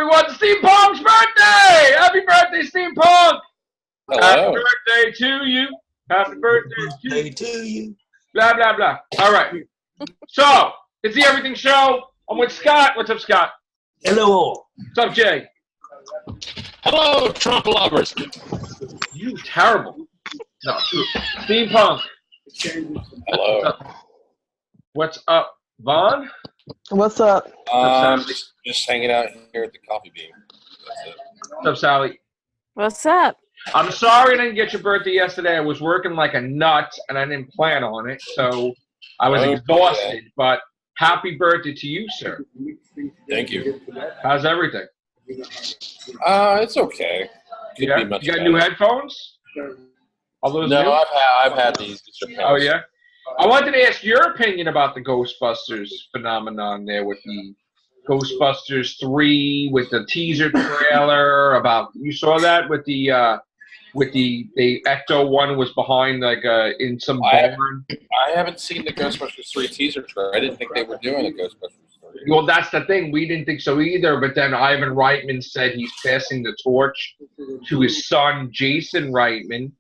everyone. Steampunk's birthday! Happy birthday, Steampunk! Hello. Happy birthday to you. Happy birthday to you. Blah, blah, blah. All right. So, it's the Everything Show. I'm with Scott. What's up, Scott? Hello. What's up, Jay? Hello, Trump lovers. You terrible. No, Steampunk. Hello. What's up, Vaughn? What's up? Just hanging out here at the coffee bean. That's it. What's up, Sally? What's up? I'm sorry I didn't get your birthday yesterday. I was working like a nut, and I didn't plan on it, so I was exhausted. But happy birthday to you, sir. Thank you. How's everything? It's okay. Could be much You got better. new headphones? All those new? No, I've had these. Oh, yeah? I wanted to ask your opinion about the Ghostbusters phenomenon there with the Ghostbusters 3, with the teaser trailer about, you saw that with the Ecto one was behind like in some barn. I haven't seen the Ghostbusters 3 teaser trailer. I didn't think they were doing a Ghostbusters 3. Well, that's the thing. We didn't think so either, but then Ivan Reitman said he's passing the torch to his son, Jason Reitman.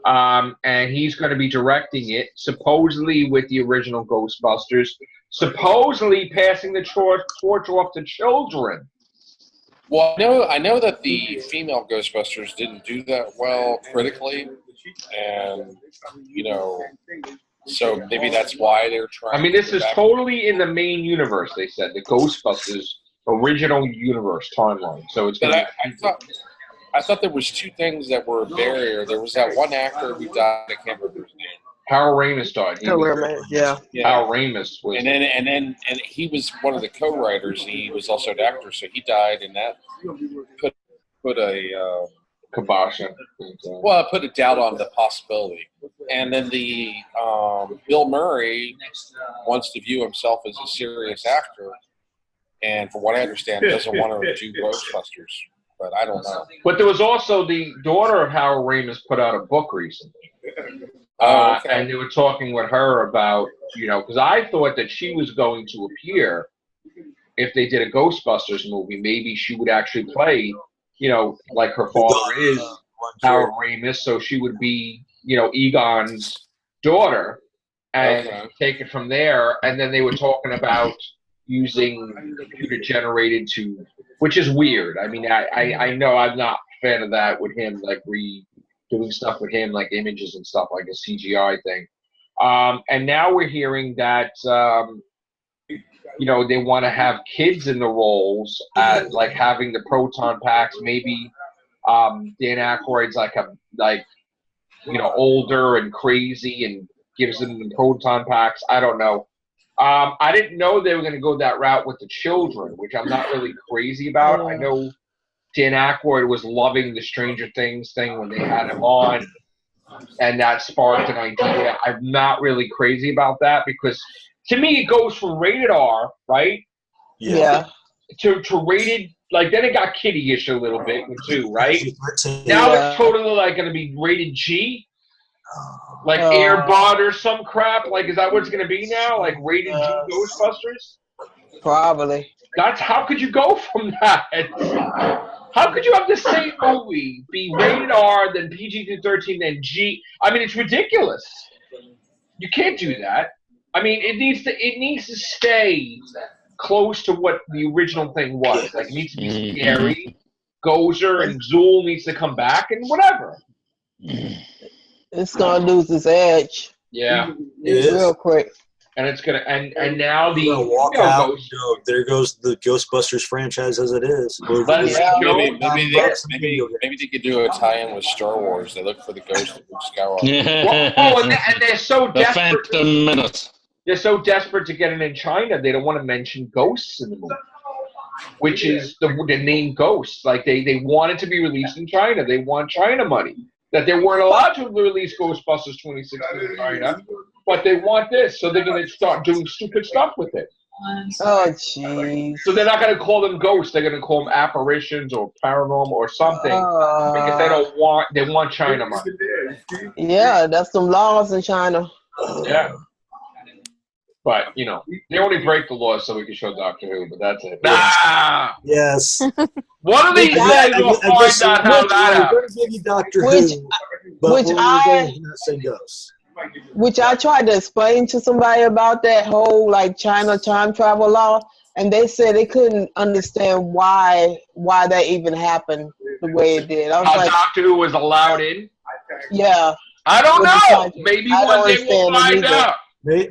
And he's going to be directing it, supposedly with the original Ghostbusters, supposedly passing the torch off to children. Well, I know that the female Ghostbusters didn't do that well critically, and so maybe that's why they're trying. I mean, this is totally in the main universe. They said the Ghostbusters original universe timeline. So it's going to. I thought there was two things that were a barrier. There was that one actor who died. I can't remember his name. Harold Ramis died. Yeah. Harold Ramis was. And then he was one of the co-writers. He was also an actor, so he died, and that put a kibosh. Well, put a doubt on the possibility. And then the Bill Murray wants to view himself as a serious actor, and from what I understand, doesn't want to do Ghostbusters. But I don't know. But there was also the daughter of Harold Ramis put out a book recently. Okay. And they were talking with her about, because I thought that she was going to appear if they did a Ghostbusters movie. Maybe she would actually play, like her father is Harold Ramis, so she would be, Egon's daughter and take it from there. And then they were talking about using computer generated to, which is weird. I mean, I know I'm not a fan of that with him, like doing stuff with him, like images and stuff, like a CGI thing. And now we're hearing that, they want to have kids in the roles, like having the proton packs. Maybe Dan Aykroyd's older and crazy and gives them the proton packs. I don't know. I didn't know they were going to go that route with the children, which I'm not really crazy about. I know Dan Aykroyd was loving the Stranger Things thing when they had him on, and that sparked an idea. I'm not really crazy about that because, to me, it goes from rated R, right? Yeah. To rated, like, then it got kiddie-ish a little bit, too, right? Now it's totally, going to be rated G. Like Air Bud or some crap? Like, is that what it's going to be now? Like, rated G Ghostbusters? Probably. How could you go from that? How could you have the same movie be rated R, then PG-13, then G? I mean, it's ridiculous. You can't do that. I mean, it needs to stay close to what the original thing was. Like, it needs to be scary. Gozer and Zool needs to come back and whatever. It's gonna lose its edge. Yeah, real quick. And it's gonna and now the walk out. There goes the Ghostbusters franchise as it is. Maybe they could do a tie-in with Star Wars. They look for the ghost of Luke Skywalker. And they're so desperate. The Phantom Menace. They're so desperate to get it in China. They don't want to mention ghosts in the movie, which is the name Ghosts. Like they want it to be released in China. They want China money. That they weren't allowed to release Ghostbusters 2016 in China, but they want this, so they're going to start doing stupid stuff with it. Oh, jeez. So they're not going to call them ghosts. They're going to call them apparitions or paranormal or something because they want China money. Yeah, that's some laws in China. Yeah. But they only break the law so we can show Doctor Who. But that's it. Yes. One of these days we'll find out how that We're happened. going to give you Doctor Which- Who, but which we're I- going to not say ghosts. Which I tried to explain to somebody about that whole like China time travel law, and they said they couldn't understand why that even happened the way it did. I was How like, Doctor Who was allowed in? yeah, I don't With the know. time- Maybe I one don't day we'll understand it find either. out.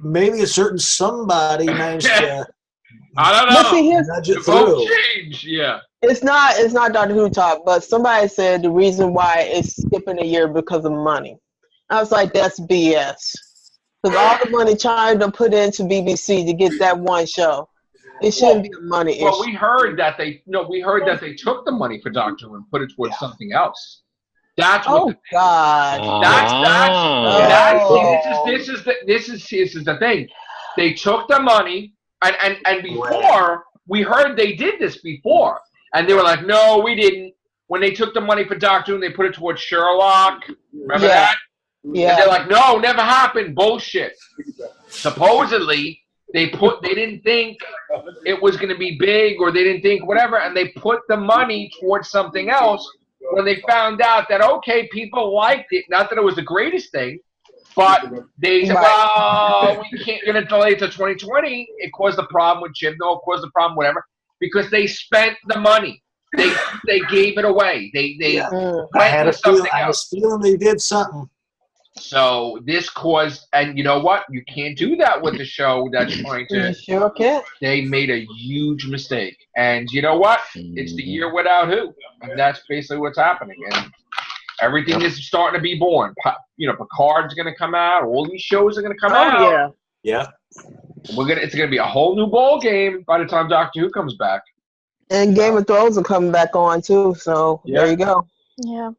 Maybe a certain somebody managed to I don't but see, know. here's nudge The it vote through. change. Yeah. it's not Doctor Who talk, but somebody said the reason why it's skipping a year because of money. I was like, that's BS. Because all the money China to put into BBC to get that one show, it shouldn't be a money issue. Well, we heard that they took the money for Doctor Who and put it towards something else. That's what. Oh God! This is the thing. They took the money and before we heard they did this before, and they were like, no, we didn't. When they took the money for Doctor Who and they put it towards Sherlock, remember that? Yeah. And they're like, no, never happened. Bullshit. Supposedly, they didn't think it was going to be big, or they didn't think whatever, and they put the money towards something else when they found out that, okay, people liked it. Not that it was the greatest thing, but they said, well, we can't going to delay it to 2020. It caused the problem with Chibnall. It caused the problem, whatever, because they spent the money. They gave it away. They I had a something feeling. I was feeling they did something. So this caused, and you know what? You can't do that with the show that's trying to. You sure can't. They made a huge mistake, and you know what? It's the year without Who, and that's basically what's happening. And everything is starting to be born. Picard's going to come out. All these shows are going to come out. Oh yeah. Yeah. It's going to be a whole new ball game by the time Doctor Who comes back. And Game of Thrones are coming back on too. So there you go. Yeah.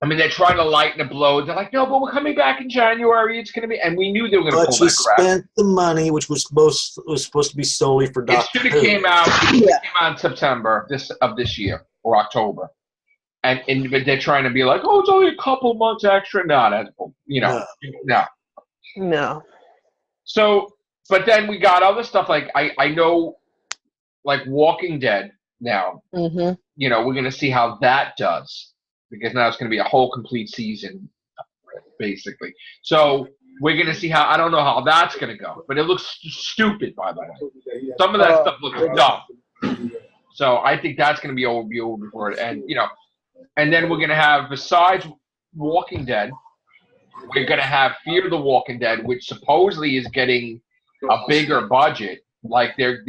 I mean, they're trying to lighten the blow. They're like, no, but we're coming back in January. It's going to be, and we knew they were going to But pull you that crap. spent the money, which was supposed to be solely for It Doctor should Who. have came out in September of this year or October, but they're trying to be like, oh, it's only a couple months extra. No, that's no. No. So, but then we got other stuff like I know, like Walking Dead now. Mm-hmm. We're going to see how that does, because now it's going to be a whole complete season, basically. So we're going to see how. I don't know how that's going to go, but it looks stupid, by the way. Some of that stuff looks dumb. So I think that's going to be over before it. And then we're going to have, besides Walking Dead, we're going to have Fear the Walking Dead, which supposedly is getting a bigger budget. Like they're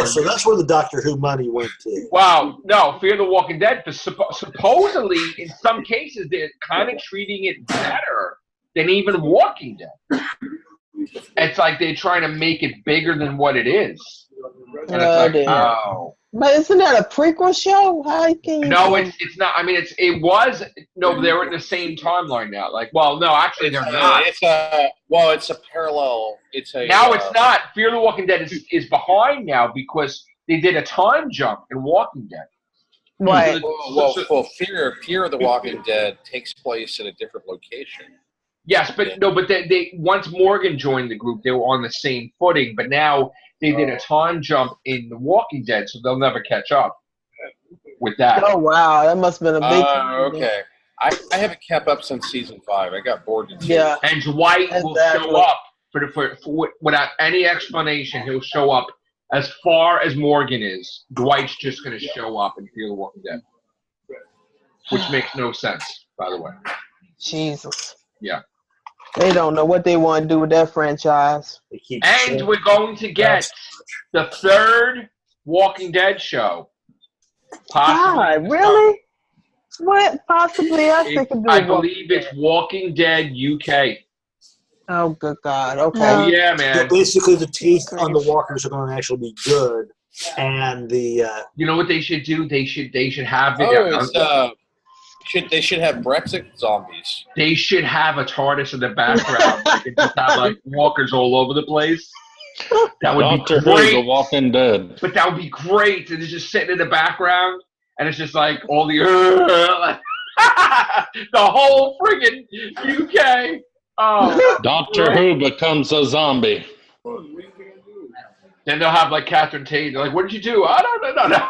so that's where the Doctor Who money went to. Wow, no, Fear the Walking Dead. Supposedly, in some cases, they're kind of treating it better than even Walking Dead. It's like they're trying to make it bigger than what it is. And it's like, oh. But isn't that a prequel show? How can you? No, it's not. I mean, they're in the same timeline now. Like, well, no, actually, they're not. It's a parallel. It's not. Fear the Walking Dead is behind now because they did a time jump in Walking Dead. Right. Well, Fear of the Walking Dead takes place in a different location. Yes, but they once Morgan joined the group, they were on the same footing. But now they did a time jump in The Walking Dead, so they'll never catch up with that. Oh wow, that must have been a big. Okay. I haven't kept up since season 5. I got bored. Yeah. And Dwight will show up for without any explanation. He'll show up as far as Morgan is. Dwight's just going to show up and Fear the Walking Dead, which makes no sense, by the way. Jesus. Yeah. They don't know what they want to do with that franchise. And we're going to get the 3rd Walking Dead show. God, really? What? Possibly? I believe it's Walking Dead UK. Oh, good God. Okay. Oh, yeah, man. So basically, the teeth on the walkers are going to actually be good. And the... you know what they should do? They should have it... They should have Brexit zombies. They should have a TARDIS in the background. They could just have like walkers all over the place. That would Doctor be great. Who, The Walking Dead. But that would be great. And it's just sitting in the background, and it's just like all the the whole friggin' UK. Oh. Doctor Who becomes a zombie. Then they'll have like Catherine Tate. They're like, "What did you do?" I don't know. No.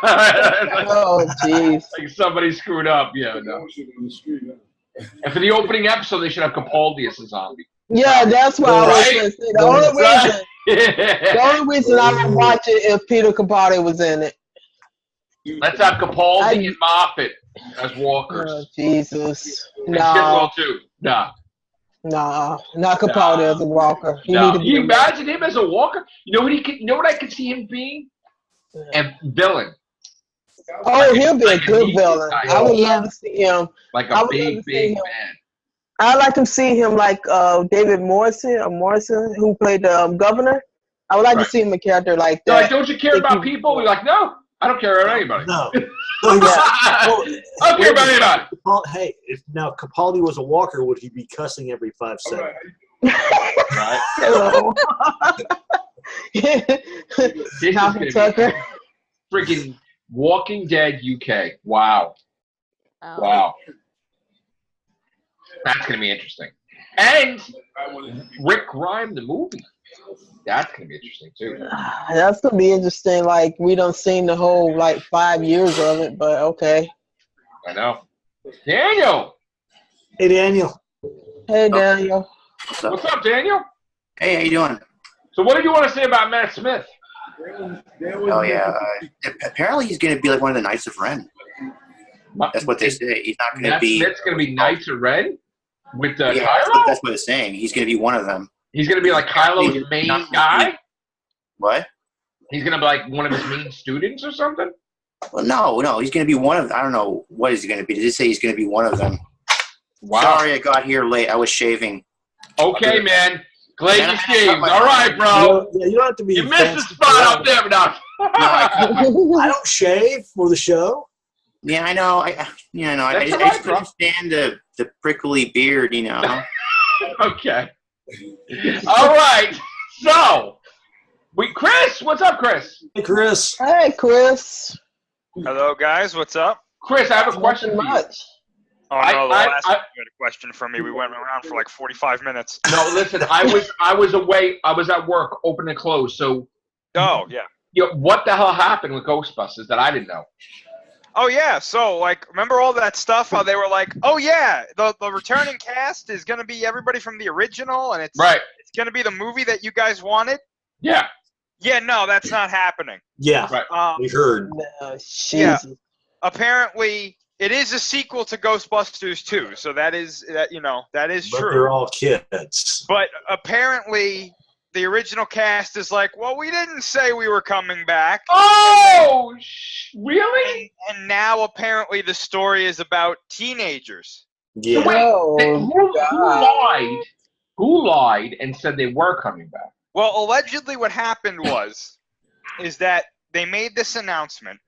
Oh, jeez. Like somebody screwed up. Yeah, no. And for the opening episode, they should have Capaldi as a zombie. Yeah, that's why I was going to say. The only reason I would watch it if Peter Capaldi was in it. Let's have Capaldi and Moffat as walkers. Oh, Jesus. And Tidwell too. Nah. Nah, not Capaldi as a walker. No. Can you imagine him as a walker? You know what I could see him being? A villain. Oh, he'll be a good villain. I would love to see him. Like a big man. I'd like to see him like David Morrison, who played the governor. I would like to see him a character like that. Like, don't you care about people? We're like, no, I don't care about anybody. No. I don't care about anybody. Hey, if now Capaldi was a walker, would he be cussing every 5 seconds? Right. Tucker. Freaking Walking Dead UK. Wow. Oh. Wow. That's going to be interesting. And Rick Grimes, the movie. That's going to be interesting, too. That's going to be interesting. Like, we don't seen the whole, 5 years of it, but okay. I know. Daniel! Hey, Daniel. Hey, Daniel. What's up, Daniel? Hey, how you doing? So what did you want to say about Matt Smith? Oh, yeah. Apparently he's going to be like one of the Knights of Ren. That's what they say. He's not going to be... Smith's going to be Knights of Ren? With Kylo? That's what it's saying. He's going to be one of them. He's going to be like Kylo's main guy? What? He's going to be like one of his main students or something? Well, no. He's going to be one of them. I don't know what he's going to be. Did it say he's going to be one of them? Wow. Sorry, I got here late. I was shaving. Okay, man. Glad you shaved. All right, bro. You don't have to be. You missed the spot up there, but no. I don't shave for the show. Yeah, I know. I just couldn't stand the prickly beard, you know. Okay. All right. So, Chris, what's up, Chris? Hey, Chris. Hey, Chris. Hello, guys. What's up? Chris, I have a question for you. Oh no, the last time you had a question for me. We went around for like 45 minutes. No, listen, I was away. I was at work, open and close. So. Oh yeah. What the hell happened with Ghostbusters that I didn't know? Oh yeah, so remember all that stuff? How they were like, oh yeah, the returning cast is gonna be everybody from the original, and it's gonna be the movie that you guys wanted. Yeah. Yeah, no, that's not happening. Yeah, we heard. No, yeah, apparently it is a sequel to Ghostbusters 2, so that is true. But they're all kids. But apparently the original cast is like, well, we didn't say we were coming back. Oh, really? And now apparently the story is about teenagers. Yeah. So wait, who lied and said they were coming back? Well, allegedly what happened is that they made this announcement,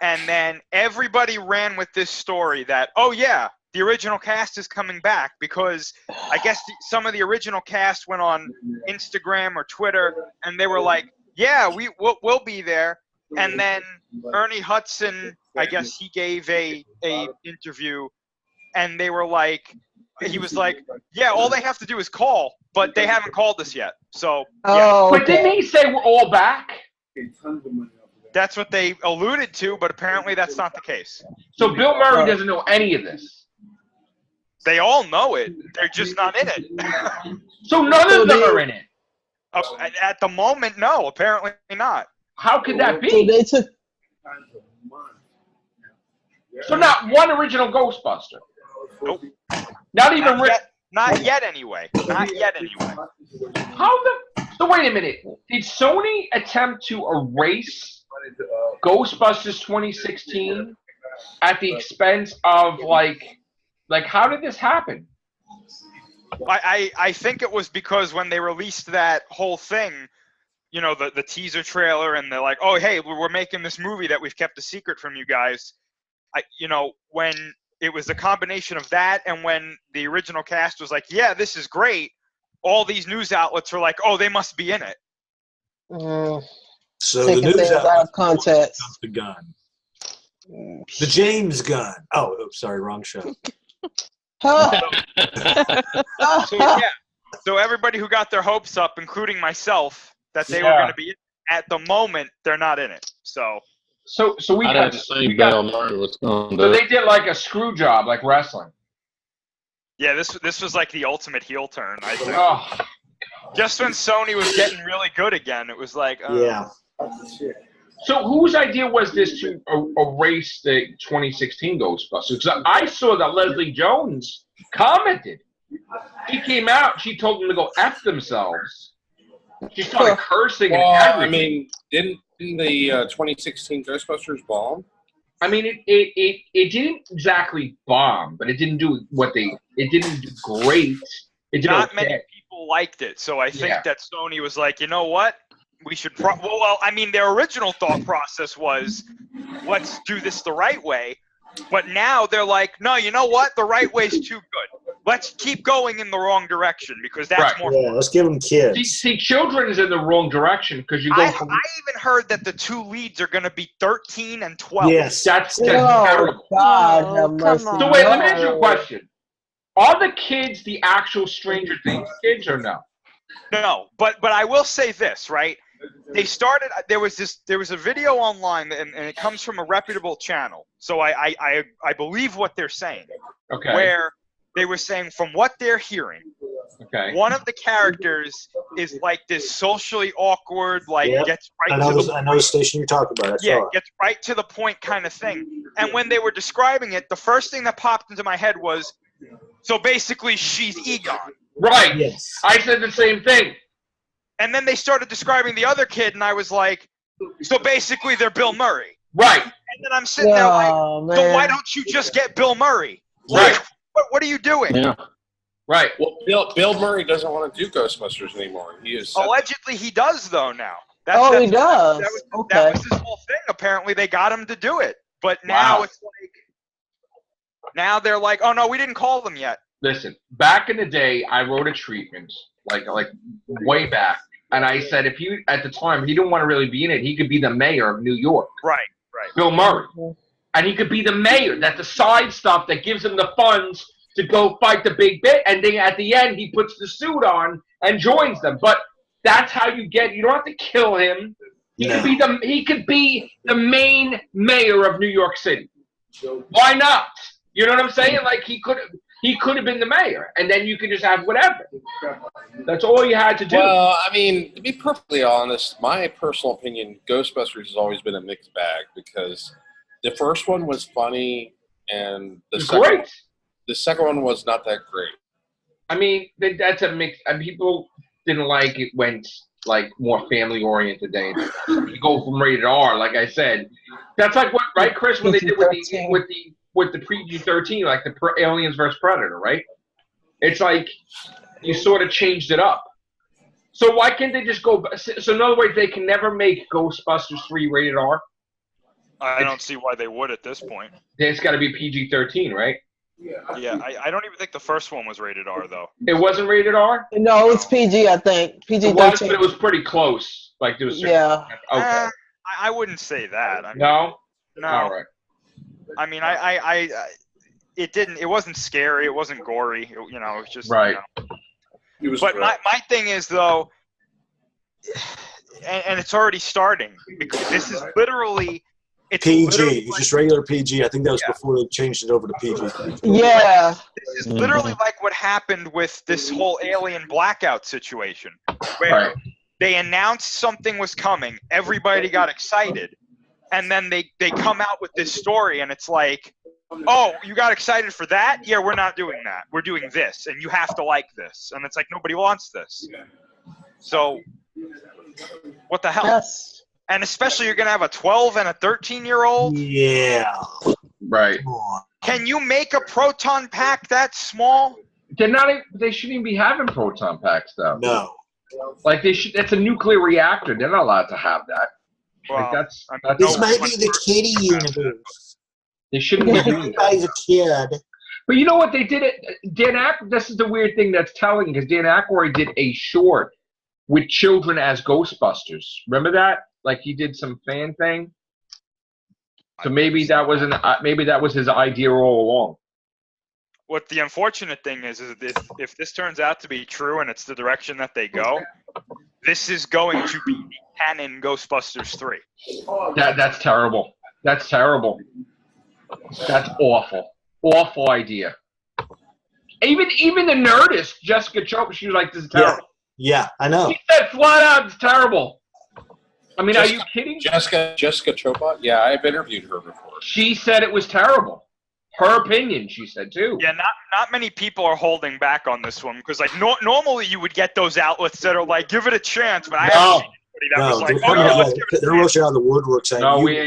and then everybody ran with this story that, oh yeah, the original cast is coming back, because I guess some of the original cast went on Instagram or Twitter, and they were like, yeah, we'll be there. And then Ernie Hudson, I guess he gave a interview, and they were like, he was like, yeah, all they have to do is call, but they haven't called us yet. So, yeah. But didn't he say we're all back? That's what they alluded to, but apparently that's not the case. So Bill Murray doesn't know any of this. They all know it. They're just not in it. So none of them are in it? At the moment, no. Apparently not. How could that be? So they took... So not one original Ghostbuster? Nope. Not even Rick? Not yet, anyway. Not yet, anyway. So wait a minute. Did Sony attempt to erase Ghostbusters 2016 at the expense of, how did this happen? I think it was because when they released that whole thing, the teaser trailer, and they're like, oh, hey, we're making this movie that we've kept a secret from you guys. When it was the combination of that and when the original cast was like, yeah, this is great, all these news outlets were like, oh, they must be in it. So the news out of context. The gun. The James gun. Oh, sorry, wrong show. So yeah, so everybody who got their hopes up, including myself, that they were going to be in, at the moment they're not in it. So we I got, didn't think Bill Murray was going to so do they it. did like a screw job, like wrestling. yeah, this was like the ultimate heel turn, I think. Oh, Just when Sony was getting really good again, it was like, Yeah. so whose idea was this to erase the 2016 Ghostbusters? 'Cause I saw that Leslie Jones commented. She came out. She told them to go F themselves. She started cursing and Well, everything. I mean, didn't the 2016 Ghostbusters bomb? I mean, it didn't exactly bomb, but it didn't do it didn't do great. It did not okay. many people liked it. So I think that Sony was like, you know what? We should well, I mean, their original thought process was, let's do this the right way. But now they're like, no, you know what? The right way's too good. Let's keep going in the wrong direction because that's more Yeah, let's give them kids. See, children is in the wrong direction because you go I from even heard that the two leads are going to be 13 and 12. Yes. that's Oh, terrible. God, Oh, have come mercy. on. So wait, let me ask you a question. Are the kids the actual Stranger Things kids or no? No, but I will say this, right? They started. There was a video online, and it comes from a reputable channel. So I believe what they're saying. Okay. Where they were saying, from what they're hearing, Okay. one of the characters is like this socially awkward, like Yep. gets I right know, to the I know the station you're talking about. I yeah, saw it. gets right to the point kind of thing. And when they were describing it, the first thing that popped into my head was, so basically she's Egon. Right. Yes. I said the same thing. And then they started describing the other kid, and I was like, so basically they're Bill Murray. Right. And then I'm sitting there like, Oh, so why man. don't you just get Bill Murray? Right. What are you doing? Yeah. Right. Well, Bill Murray doesn't want to do Ghostbusters anymore. He is Allegedly, he does, though, now. He does. That Okay. was his whole thing. Apparently, they got him to do it. But now Wow. it's like, now they're like, oh, no, we didn't call them yet. Listen, back in the day, I wrote a treatment, like way back, and I said if he at the time he didn't want to really be in it, he could be the mayor of New York, Right. Bill Murray, and he could be the mayor. That's the side stuff that gives him the funds to go fight the big bit, and then at the end he puts the suit on and joins them. But that's how you get. You don't have to kill him. He could be the main mayor of New York City. Why not? You know what I'm saying? Like he could have been the mayor, and then you could just have whatever. That's all you had to do. Well, I mean, to be perfectly honest, my personal opinion, Ghostbusters has always been a mixed bag because the first one was funny, and the second one was not that great. I mean, that's a mix. I mean, people didn't like it when like more family oriented days. You go from rated R, like I said. That's like what, right, Chris? What they did with the PG-13, like the Aliens vs Predator, right? It's like you sort of changed it up. So why can't they just go? So in other words, they can never make Ghostbusters 3 rated R. I don't see why they would at this point. It's got to be PG-13, right? Yeah, I don't even think the first one was rated R, though. It wasn't rated R. No, it's PG, I think. PG-13. It was, but it was pretty close. Like there was. Yeah. Okay. I wouldn't say that. I mean, No. No. All right. I mean, it wasn't scary. It wasn't gory. It was just right. But my thing is though, and it's already starting because this is literally. It's PG, literally it's just regular PG. I think that was before they changed it over to PG. Yeah. This is literally like what happened with this whole alien blackout situation, where they announced something was coming, everybody got excited, and then they come out with this story, and it's like, oh, you got excited for that? Yeah, we're not doing that. We're doing this, and you have to like this. And it's like, nobody wants this. So, what the hell? Yes. And especially you're going to have a 12 and a 13-year-old? Yeah. Right. Can you make a proton pack that small? They're not. They shouldn't even be having proton packs, though. No. Like they should. That's a nuclear reactor. They're not allowed to have that. Well, like that's This might be the kiddie universe. They shouldn't be doing that. Guy's a kid. But you know what they did? This is the weird thing that's telling because Dan Aykroyd did a short with children as Ghostbusters. Remember that? Like he did some fan thing. So maybe that was his idea all along. what the unfortunate thing is if this turns out to be true and it's the direction that they go, this is going to be the canon Ghostbusters 3. That's terrible. That's terrible. That's awful. Awful idea. Even the Nerdist, Jessica Chopra, she was like, "This is terrible." Yeah, I know. She said flat out, "It's terrible." I mean, are you kidding? Jessica Chopra? Yeah, I've interviewed her before. She said it was terrible. Her opinion, she said too. Yeah, not many people are holding back on this one because like normally you would get those outlets that are like, "Give it a chance," but I haven't seen anybody that was like, "Oh yeah, let's give it a chance." They're rushing out of the woodwork saying, "No, we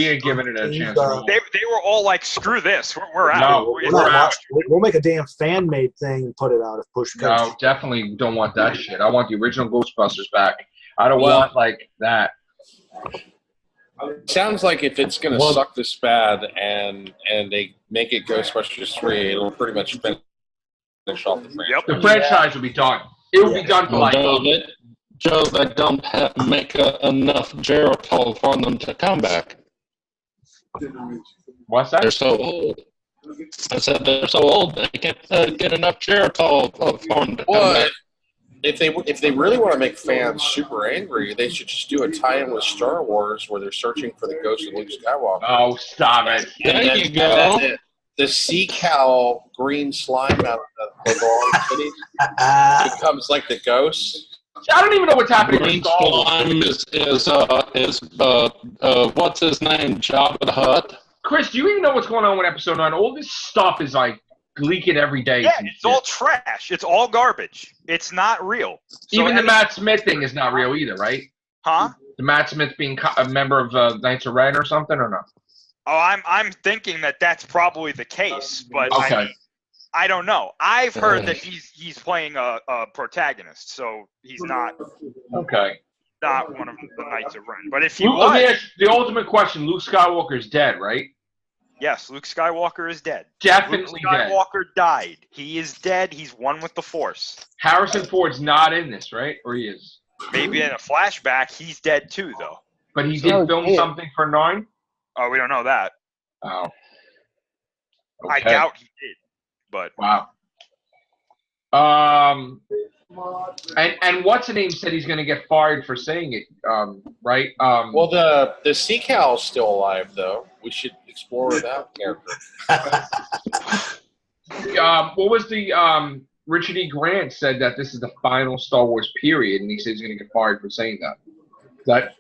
ain't giving it a chance." They were all like, "Screw this, we're out." No, we're out. We'll make a damn fan-made thing and put it out if push comes. No, definitely don't want that shit. I want the original Ghostbusters back. I don't want like that. It sounds like if it's going to suck this bad and they make it Ghostbusters 3, it'll pretty much finish off the franchise. Yep. The franchise will be done. It will be done for like... Joe, they don't have make enough Jericho for them to come back. What's that? They're so old. I said they're so old they can't get enough Jericho for them to come back. If they really want to make fans super angry, they should just do a tie-in with Star Wars where they're searching for the ghost of Luke Skywalker. Oh, stop it! There you go. The sea cow green slime out of the long titties becomes like the ghost. I don't even know what's happening. Green slime is what's his name? Jabba the Hutt. Chris, do you even know what's going on with Episode 9? All this stuff is like leaking every day. Yeah, it's all trash. It's all garbage. It's not real. So even the Matt Smith thing is not real either, right? Huh? The Matt Smith being a member of Knights of Ren or something, or no? Oh, I'm thinking that that's probably the case, but okay. I don't know. I've heard that he's playing a protagonist, so he's not. Okay. Not one of the Knights of Ren, but if he was, the ultimate question: Luke Skywalker's dead, right? Yes, Luke Skywalker is dead. Definitely dead. Luke Skywalker died. He is dead. He's one with the Force. Harrison Ford's not in this, right? Or he is? Maybe in a flashback, he's dead too, though. But he did film something for 9? Oh, we don't know that. Oh. Okay. I doubt he did, but... Wow. And what's the name said he's going to get fired for saying it, right? Well, the sea cow's still alive, though. We should explore that character. What was the Richard E. Grant said that this is the final Star Wars period, and he said he's going to get fired for saying that. Is that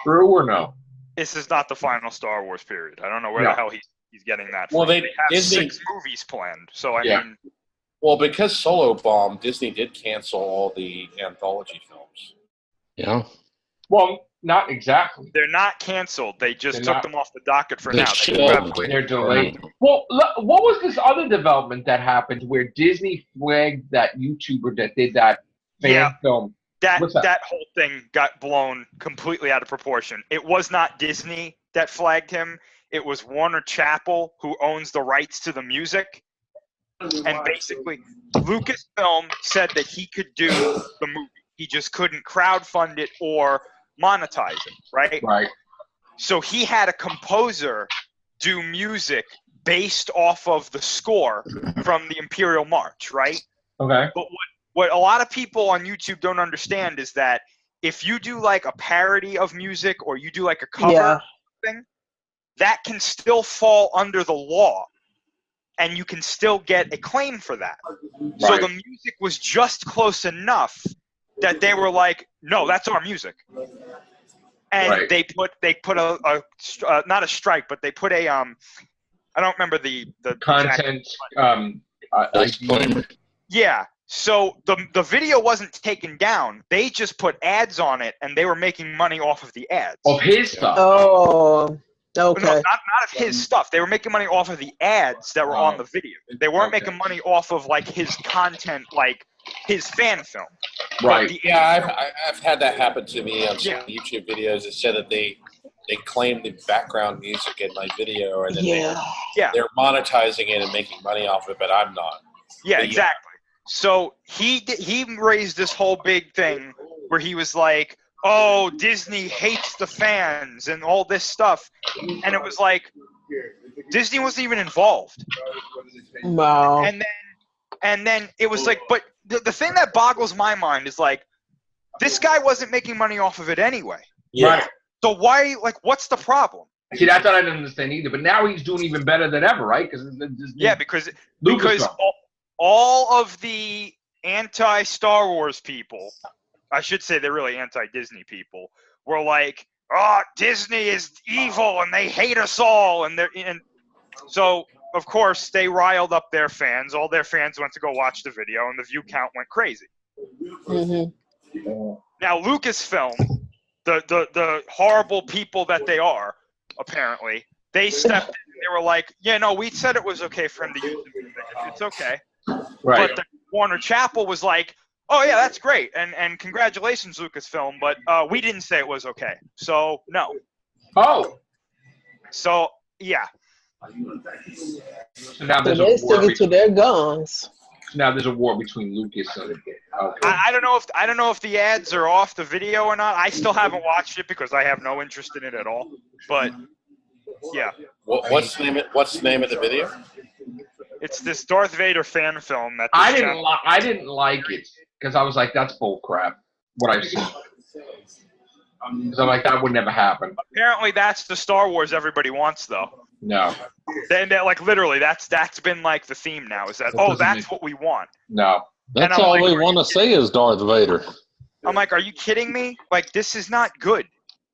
true or no? This is not the final Star Wars period. I don't know where the hell he's getting that from. Well, they have Disney, 6 movies planned, so I mean... Well, because Solo bombed, Disney did cancel all the anthology films. Yeah. Well, not exactly. They're not canceled. They just took them off the docket for now. They're delayed. Well, what was this other development that happened where Disney flagged that YouTuber that did that fan film? That whole thing got blown completely out of proportion. It was not Disney that flagged him. It was Warner Chappell, who owns the rights to the music. And basically, Lucasfilm said that he could do the movie. He just couldn't crowdfund it or monetize it, right? Right. So he had a composer do music based off of the score from the Imperial March, right? Okay. But what a lot of people on YouTube don't understand is that if you do like a parody of music or you do like a cover thing, that can still fall under the law. And you can still get a claim for that. Right. So the music was just close enough that they were like, "No, that's our music." And they put a not a strike, but they put a I don't remember the content disclaimer. Yeah. So the video wasn't taken down. They just put ads on it, and they were making money off of the ads. Of his stuff. Oh. Okay. No, not of his stuff. They were making money off of the ads that were on the video. They weren't making money off of like his content, like his fan film. Right. I've had that happen to me on some YouTube videos. It said that they claim the background music in my video, and then they're monetizing it and making money off of it, but I'm not. Yeah, but exactly. So he raised this whole big thing where he was like, "Oh, Disney hates the fans and all this stuff," and it was like, Disney wasn't even involved. Wow. And then it was like, but the thing that boggles my mind is like, this guy wasn't making money off of it anyway. Yeah. Right. So why, like, what's the problem? See, that's what I didn't understand either. But now he's doing even better than ever, right? Because Lucasfilm. all of the anti-Star Wars people, I should say they're really anti-Disney people, were like, oh, Disney is evil and they hate us all. And so, of course, they riled up their fans. All their fans went to go watch the video, and the view count went crazy. Mm-hmm. Now, Lucasfilm, the horrible people that they are, apparently, they stepped in and they were like, yeah, no, we said it was okay for him to use the music. It's okay. Right. But Warner Chappell was like, oh, yeah, that's great. And congratulations, Lucasfilm, but we didn't say it was okay. So, no. Oh. So, yeah. So now So there's they a war. sticking to their guns. Now there's a war between Lucas and. Okay. I don't know if the ads are off the video or not. I still haven't watched it because I have no interest in it at all. But yeah, What's the name of the video? it's this Darth Vader fan film that I didn't like it because I was like, that's bull crap. What I've seen. Because I'm like, that would never happen. Apparently, that's the Star Wars everybody wants, though. No. Then, like, literally, that's been like the theme now. Is that that's what we want? No. That's I'm all like, we want to see is Darth Vader. I'm like, are you kidding me? Like, this is not good.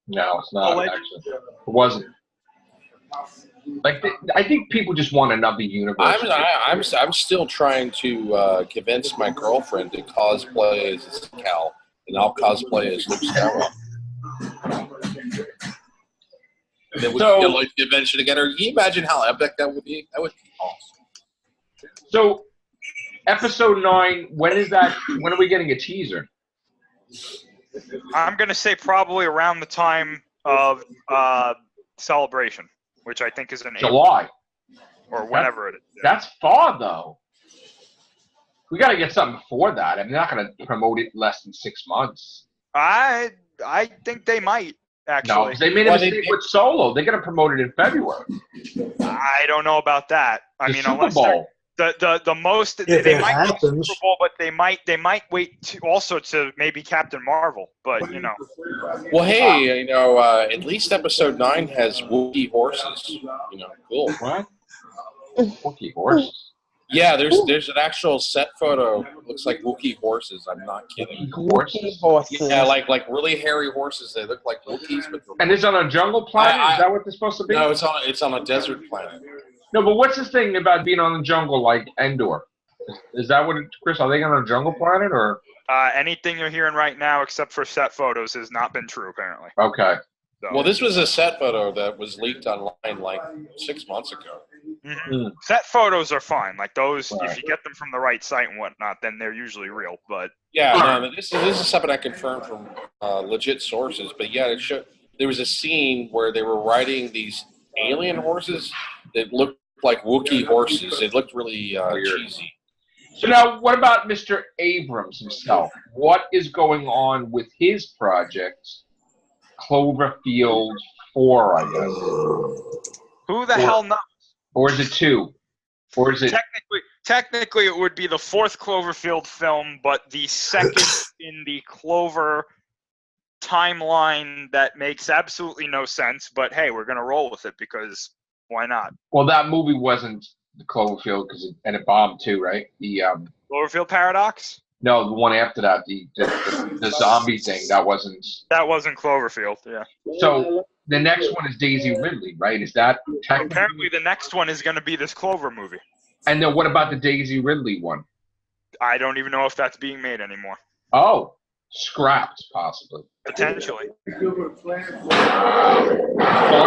No, it's not. Actually, it wasn't. Like, I think people just want another universe. I'm still trying to convince my girlfriend to cosplay as Cal, and I'll cosplay as Luke Skywalker. And then we can get like the convention together. Can you imagine how epic that would be? That would be awesome. So, episode 9. When is that? When are we getting a teaser? I'm gonna say probably around the time of Celebration, which I think is in July. April, or whenever it is. That's far though. We got to get something before that. I mean, they're not going to promote it less than 6 months. I think they might actually. No, because they made a mistake with Solo. They're going to promote it in February. I don't know about that. I mean, Super unless Bowl. the most If they it might happens. do Super Bowl, but they might wait to maybe Captain Marvel. But you know, Well, hey, at least episode 9 has Wookiee horses. Cool. What? Wookiee horses. Yeah, there's an actual set photo. It looks like Wookiee horses. I'm not kidding. Horses. Horses. Yeah, like really hairy horses. They look like Wookiees, but And it's on a jungle planet? Is that what they're supposed to be? no, it's on a desert planet. No, but what's this thing about being on the jungle like Endor? Is that what Chris? Are they on a jungle planet or? anything you're hearing right now, except for set photos, has not been true apparently. Okay. So, Well, this was a set photo that was leaked online like 6 months ago. mhm. Set photos are fine. Like those, Right. if you get them from the right site and whatnot, then they're usually real. But Yeah, no, this is something I confirmed from legit sources. But yeah, it showed there was a scene where they were riding these alien horses that looked like Wookiee horses. It looked really cheesy. So now, what about Mr. Abrams himself? What is going on with his project, Cloverfield 4, I guess? who the hell knows? Or is it 2? Or is it... Technically, it would be the 4th Cloverfield film, but the second in the Clover timeline that makes absolutely no sense. But hey, we're gonna roll with it because why not? Well, that movie wasn't the Cloverfield and it bombed too, right? The Cloverfield Paradox? No, the one after that, the zombie thing, that wasn't... That wasn't Cloverfield, yeah. So, the next one is Daisy Ridley, right? Is that technically... Apparently, the next one is going to be this Clover movie. And then what about the Daisy Ridley one? I don't even know if that's being made anymore. Oh, scrapped, possibly. Potentially. Star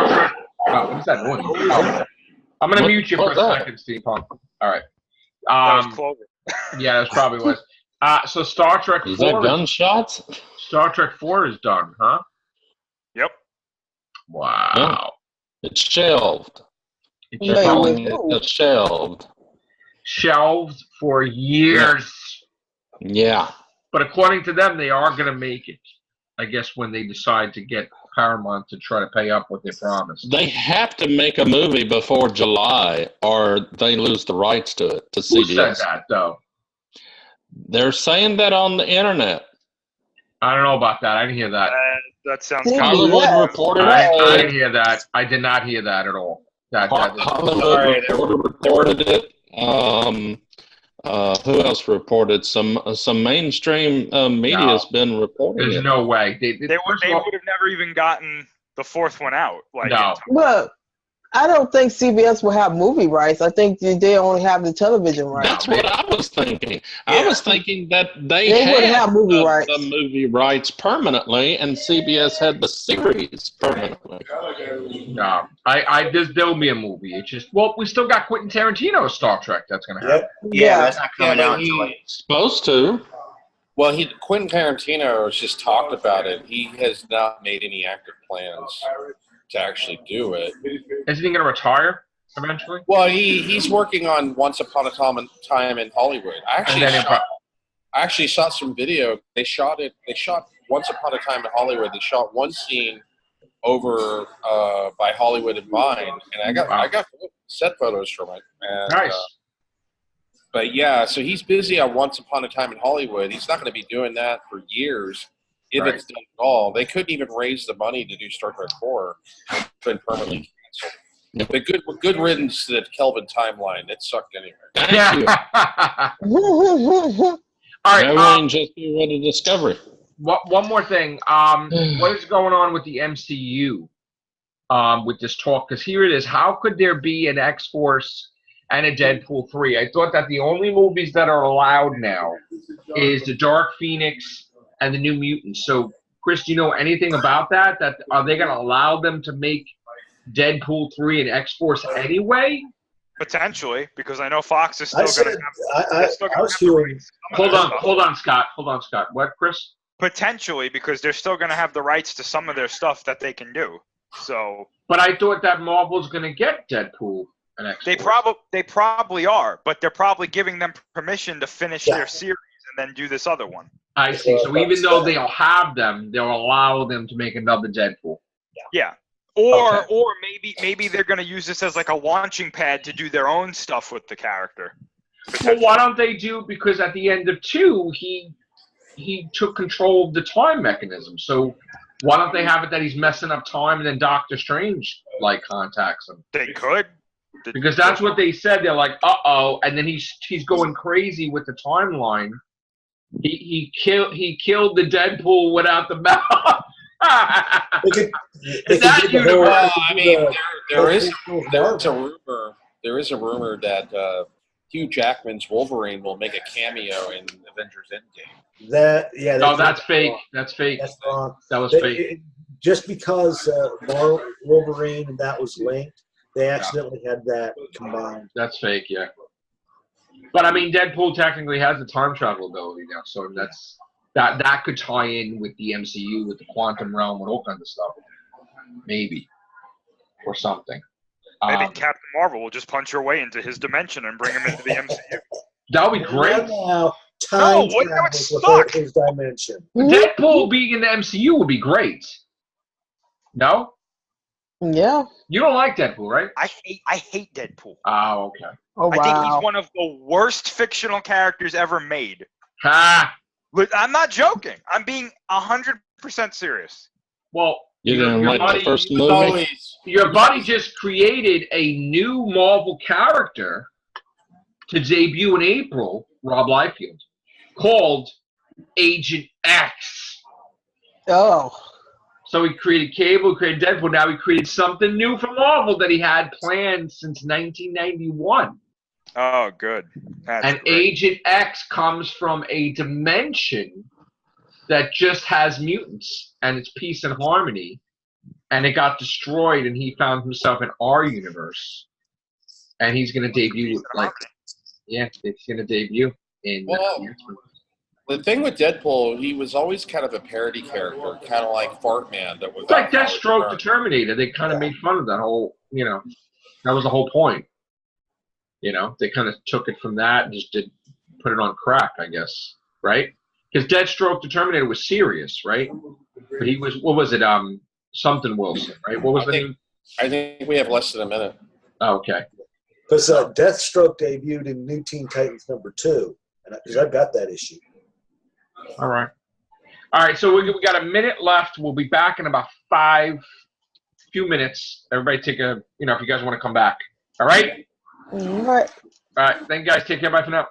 Trek... Oh, what is that noise? Oh. I'm going to mute you for a second, Steampunk. All right. That was Clover. Yeah, that probably was. So Star Trek 4... Is that gunshots? Star Trek 4 is done, huh? Yep. Wow. Yeah. It's shelved. It's shelved. Shelved for years. Yeah. But according to them, they are going to make it. I guess when they decide to get Paramount to try to pay up what they promised. They have to make a movie before July, or they lose the rights to it, to Who CBS. said that, though? They're saying that on the internet. I don't know about that. I didn't hear that. That sounds Yeah. kind of Hollywood Reporter. I didn't hear that. I did not hear that at all. Hollywood Reporter reported it. Who else reported? Some mainstream media has been reporting There's it. no way. they would have never even gotten the fourth one out. Like, No. But I don't think CBS will have movie rights. I think they only have the television rights. That's what I was thinking. Yeah. I was thinking that they would had have movie rights. the movie rights permanently, and CBS had the series permanently. No, there'll be a movie. It's just, well, we still got Quentin Tarantino's Star Trek that's going to happen. Yeah, that's not coming out until like. Supposed to. Well, Quentin Tarantino has just talked about it. He has not made any active plans to actually do it. Isn't he going to retire eventually? Well, he's working on Once Upon a Time in Hollywood. I actually shot some video. They shot Once Upon a Time in Hollywood. They shot one scene over by Hollywood and Vine, and I got set photos from it. And, nice. But yeah, so he's busy on Once Upon a Time in Hollywood. He's not going to be doing that for years. If it's done at all, they couldn't even raise the money to do Star Trek 4. It's been permanently canceled. The good riddance to the Kelvin timeline. It sucked anyway. All right. Everyone just be ready to Discovery. One more thing. What is going on with the MCU with this talk? Because here it is. How could there be an X-Force and a Deadpool 3? I thought that the only movies that are allowed now is the Dark Phoenix and the New Mutants. So, Chris, do you know anything about that? Are they going to allow them to make Deadpool 3 and X-Force anyway? Potentially, because I know Fox is still going to have. I was hearing. Hold on, Scott. What, Chris? Potentially, because they're still going to have the rights to some of their stuff that they can do. So. But I thought that Marvel's going to get Deadpool and X-Force. They probably are, but they're probably giving them permission to finish their series and then do this other one. I see. So even though they'll have them, they'll allow them to make another Deadpool. Yeah. Or maybe they're going to use this as like a launching pad to do their own stuff with the character. Well, why don't they do? Because at the end of 2, he took control of the time mechanism. So why don't they have it that he's messing up time and then Doctor Strange contacts him? They could. Because that's what they said. They're like, uh-oh, and then he's going crazy with the timeline. He killed the Deadpool without the mouth. There is a rumor that Hugh Jackman's Wolverine will make a cameo in Avengers Endgame. That's fake. That's fake. That was fake. Just because Wolverine and that was linked, they accidentally had that combined. That's fake, yeah. But I mean, Deadpool technically has the time travel ability now, so that could tie in with the MCU, with the quantum realm, and all kinds of stuff, maybe, or something. Maybe Captain Marvel will just punch her way into his dimension and bring him into the MCU. That would be great. Now, time travel with his dimension. Deadpool being in the MCU would be great. No? Yeah. You don't like Deadpool, right? I hate Deadpool. Oh, okay. Oh, wow. I think he's one of the worst fictional characters ever made. Ha! I'm not joking. I'm being 100% serious. Well, you didn't like the first movie? Your buddy just created a new Marvel character to debut in April, Rob Liefeld, called Agent X. Oh. So he created Cable, created Deadpool. Now he created something new for Marvel that he had planned since 1991. Oh, good. That's great. Agent X comes from a dimension that just has mutants, and it's peace and harmony. And it got destroyed, and he found himself in our universe. And he's going to debut, it's going to debut in the thing with Deadpool, he was always kind of a parody character, kind of like Fart Man. That was like Deathstroke the Terminator. They kind of made fun of that whole, that was the whole point. They kind of took it from that and just put it on crack, I guess, right? Because Deathstroke the Terminator was serious, right? But he was, what was it? something Wilson, right? What was the name? I think we have less than a minute. Oh, okay. Because Deathstroke debuted in New Teen Titans #2, because I've got that issue. All right. All right, so we got a minute left. We'll be back in about few minutes. Everybody take a, if you guys want to come back. All right? All right. All right. Thank you guys. Take care. Bye for now.